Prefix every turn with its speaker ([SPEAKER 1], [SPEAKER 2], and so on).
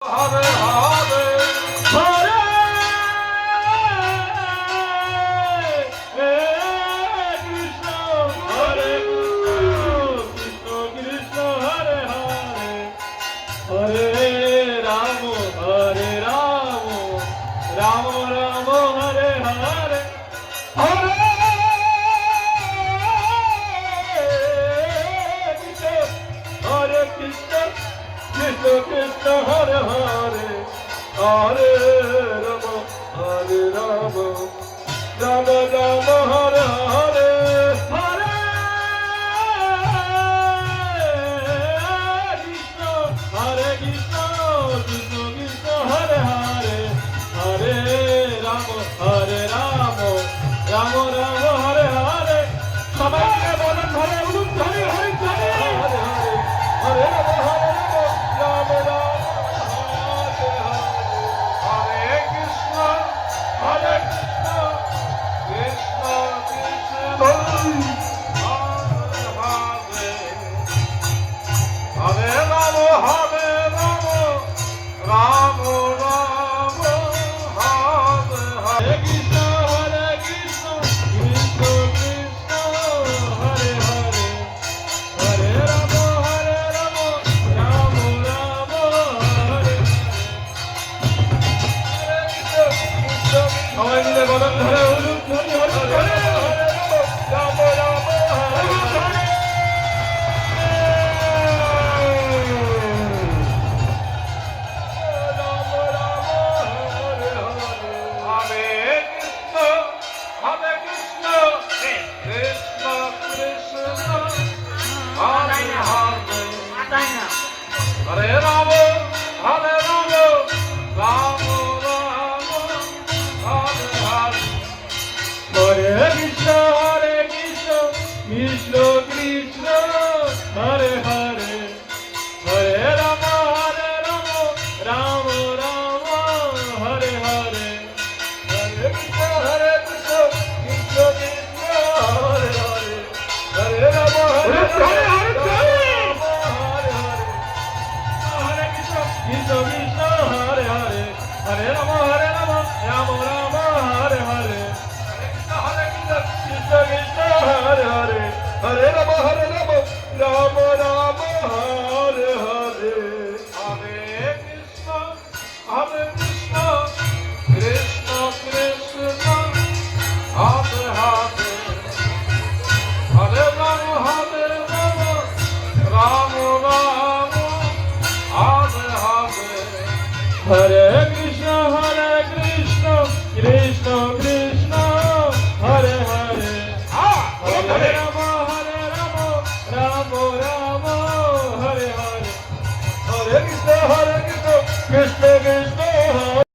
[SPEAKER 1] Hare Hare Hare Krishna Hare Krishna Krishna Hare Hare Hare Rama Hare Rama Rama Rama Hare Hare Hare Krishna Krishna Krishna Hare Hare Hare Rama Hare Rama Rama Rama Hare Hare Hare Krishna Hare Krishna Krishna Krishna Hare Hare Hare Rama Hare Rama Rama Rama Hare Hare সবাইকে বলেন ধরে উলুম ধরে হরি ধরে Hare Hare Hare Rama Rama Hare Hare Hare Krishna Hare Krishna Krishna Krishna Hare Hare Hare Rama Hare Rama Rama Rama Hare Hare Krishna Hare Krishna Krishna Krishna Hare Hare Hare Rama Hare Rama Rama Rama Hare সবাই মিলে বলেন ধরে হলুদ ধরে হলুদ ধরে রাম রাম হরে হরে রাম রাম হরে হরে হরে কৃষ্ণ কৃষ্ণ কৃষ্ণ হরে হরে হরে রাম হরে রাম রাম রাম হরে হরে হরে কৃষ্ণ কৃষ্ণ কৃষ্ণ হরে হরে হরে রাম রাম রাম হরে হরে হরে কৃষ্ণ কৃষ্ণ কৃষ্ণ হরে হরে হরে রাম হরে হরে হরে কৃষ্ণ কৃষ্ণ কৃষ্ণ হরে হরে হরে রাম রাম রাম হরে হরে হরে কৃষ্ণ কৃষ্ণ কৃষ্ণ হরে হরে হরে রাম রাম রাম হরে হরে হরে কৃষ্ণ কৃষ্ণ কৃষ্ণ কৃষ্ণ হরে হরে হরে রাম রাম রাম হরে হরে হরে